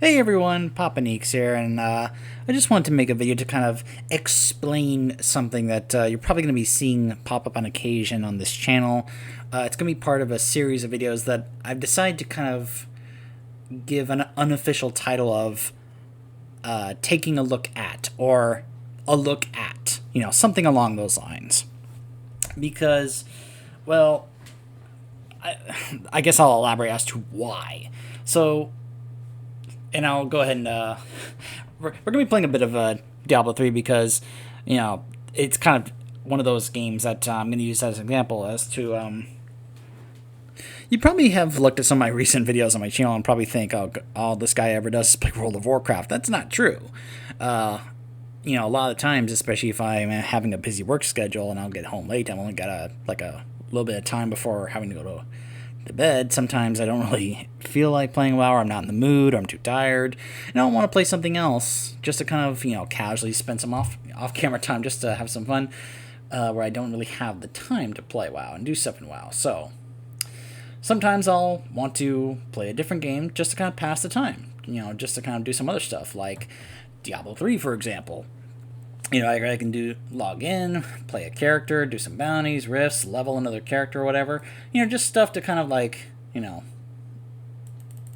Hey everyone, Papaneeks here, and I just wanted to make a video to kind of explain something that you're probably going to be seeing pop up on occasion on this channel. It's going to be part of a series of videos that I've decided to kind of give an unofficial title of taking a look at, or a look at, something along those lines. Because, well, I guess I'll elaborate as to why. So, and I'll go ahead and we're gonna be playing a bit of Diablo 3 because it's kind of one of those games that I'm gonna use as an example as to you probably have looked at some of my recent videos on my channel and probably think, oh, all this guy ever does is play World of Warcraft. That's not true. A lot of times, especially if I'm having a busy work schedule and I'll get home late, I've only got a little bit of time before having to go to bed. Sometimes I don't really feel like playing WoW, or I'm not in the mood, or I'm too tired, and I don't want to play something else just to kind of, casually spend some off-camera time just to have some fun, where I don't really have the time to play WoW and do stuff in WoW. So sometimes I'll want to play a different game just to kind of pass the time, just to kind of do some other stuff, like Diablo 3, for example. I can log in, play a character, do some bounties, rifts, level another character or whatever. Just stuff to kind of like,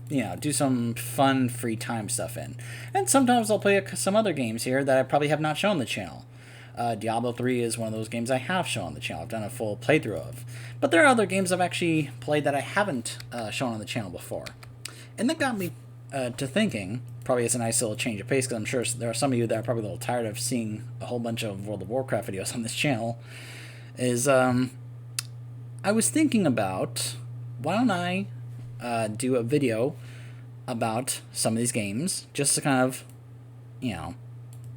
do some fun free time stuff in. And sometimes I'll play some other games here that I probably have not shown on the channel. Diablo 3 is one of those games I have shown on the channel. I've done a full playthrough of. But there are other games I've actually played that I haven't shown on the channel before. And that got me to thinking, probably it's a nice little change of pace, because I'm sure there are some of you that are probably a little tired of seeing a whole bunch of World of Warcraft videos on this channel, is I was thinking about, why don't I do a video about some of these games, just to kind of,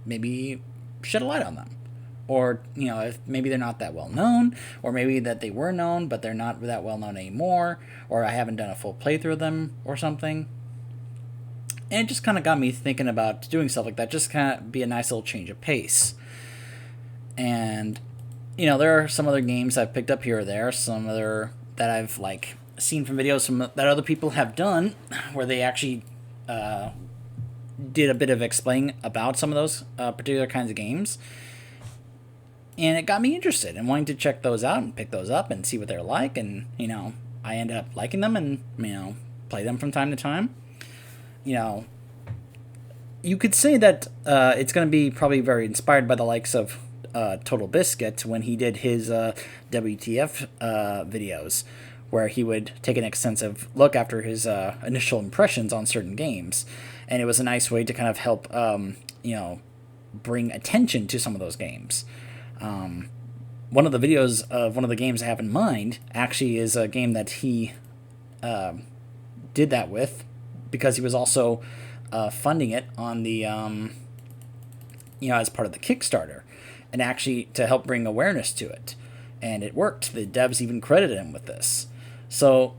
maybe shed a light on them. Or, if maybe they're not that well known, or maybe that they were known, but they're not that well known anymore, or I haven't done a full playthrough of them, or something. And it just kind of got me thinking about doing stuff like that, just kind of be a nice little change of pace. And, there are some other games I've picked up here or there, some other that I've, seen from videos that other people have done, where they actually did a bit of explaining about some of those particular kinds of games. And it got me interested in wanting to check those out and pick those up and see what they're like. And, I ended up liking them and, play them from time to time. You could say that it's going to be probably very inspired by the likes of Total Biscuit when he did his WTF videos, where he would take an extensive look after his initial impressions on certain games. And it was a nice way to kind of help, bring attention to some of those games. One of the videos of one of the games I have in mind actually is a game that he did that with, because he was also funding it on the, as part of the Kickstarter, and actually to help bring awareness to it. And it worked. The devs even credited him with this. So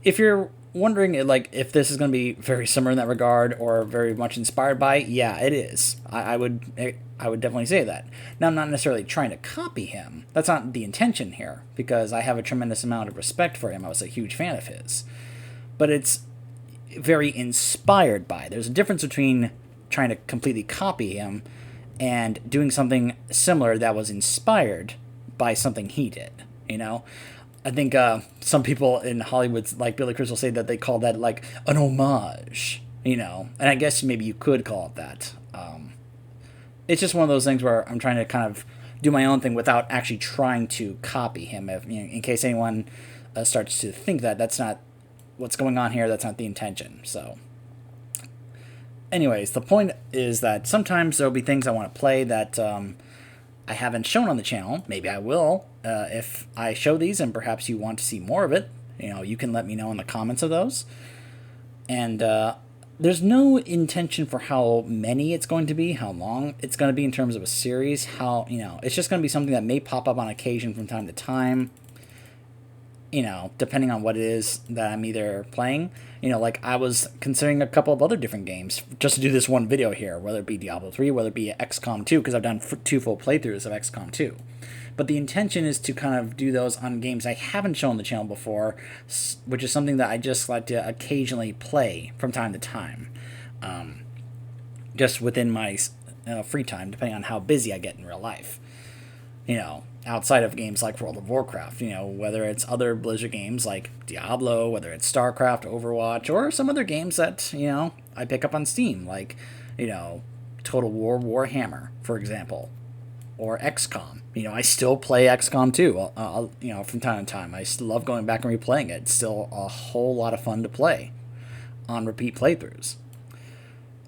if you're wondering, if this is going to be very similar in that regard, or very much inspired by it, yeah, it is. I would definitely say that. Now, I'm not necessarily trying to copy him. That's not the intention here, because I have a tremendous amount of respect for him. I was a huge fan of his. But it's very inspired by. There's a difference between trying to completely copy him and doing something similar that was inspired by something he did, I think some people in Hollywood, like Billy Crystal, say that they call that an homage, and I guess maybe you could call it that. It's just one of those things where I'm trying to kind of do my own thing without actually trying to copy him. In case anyone starts to think that that's not what's going on here, that's not the intention. So anyways, the point is that sometimes there'll be things I want to play that I haven't shown on the channel. Maybe I will if I show these, and perhaps you want to see more of it. You can let me know in the comments of those. And there's no intention for how many it's going to be, how long it's going to be in terms of a series, it's just going to be something that may pop up on occasion from time to time, depending on what it is that I'm either playing. I was considering a couple of other different games just to do this one video here, whether it be Diablo 3, whether it be XCOM 2, because I've done 2 full playthroughs of XCOM 2. But the intention is to kind of do those on games I haven't shown on the channel before, which is something that I just like to occasionally play from time to time. just within my free time, depending on how busy I get in real life. Outside of games like World of Warcraft, whether it's other Blizzard games like Diablo, whether it's StarCraft, Overwatch, or some other games that, I pick up on Steam, like, Total War Warhammer, for example, or XCOM. I still play XCOM too, from time to time. I still love going back and replaying it. It's still a whole lot of fun to play on repeat playthroughs.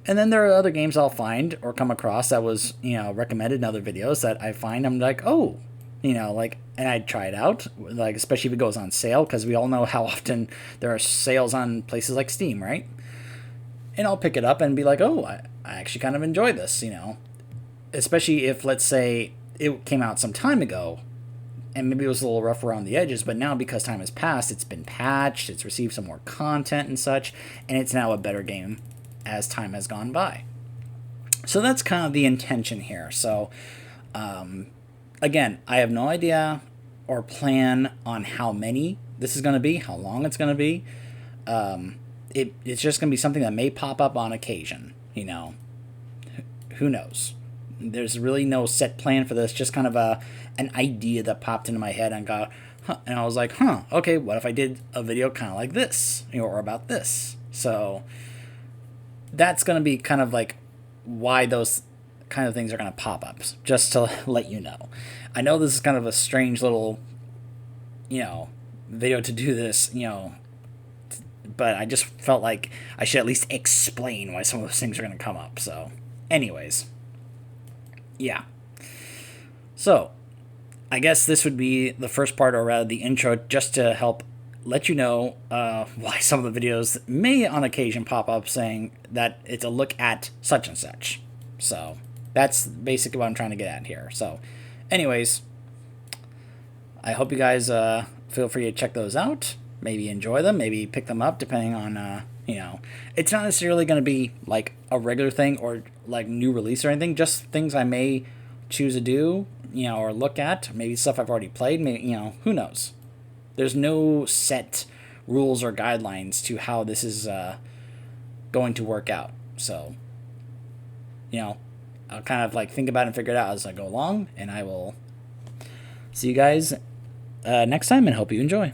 And then there are other games I'll find or come across that was, recommended in other videos that I find I'm like, oh, and I'd try it out, like, especially if it goes on sale, because we all know how often there are sales on places like Steam, right? And I'll pick it up and be like, oh, I actually kind of enjoy this, especially if, let's say, it came out some time ago, and maybe it was a little rough around the edges, but now because time has passed, it's been patched, it's received some more content and such, and it's now a better game as time has gone by. So that's kind of the intention here. So, again, I have no idea or plan on how many this is going to be, how long it's going to be. It's just going to be something that may pop up on occasion, Who knows? There's really no set plan for this, just kind of an idea that popped into my head and and I was like, okay, what if I did a video kind of like this, or about this? So that's going to be kind of like why those kind of things are going to pop up, just to let you know. I know this is kind of a strange little, video to do this, but I just felt like I should at least explain why some of those things are going to come up. So, anyways, yeah. So, I guess this would be the first part, or rather the intro, just to help let you know why some of the videos may on occasion pop up saying that it's a look at such and such. So that's basically what I'm trying to get at here. So anyways, I hope you guys feel free to check those out. Maybe enjoy them, maybe pick them up, depending on, it's not necessarily going to be like a regular thing or like new release or anything, just things I may choose to do, or look at, maybe stuff I've already played, maybe, who knows. There's no set rules or guidelines to how this is going to work out. So, I'll kind of like think about it and figure it out as I go along, and I will see you guys next time and hope you enjoy.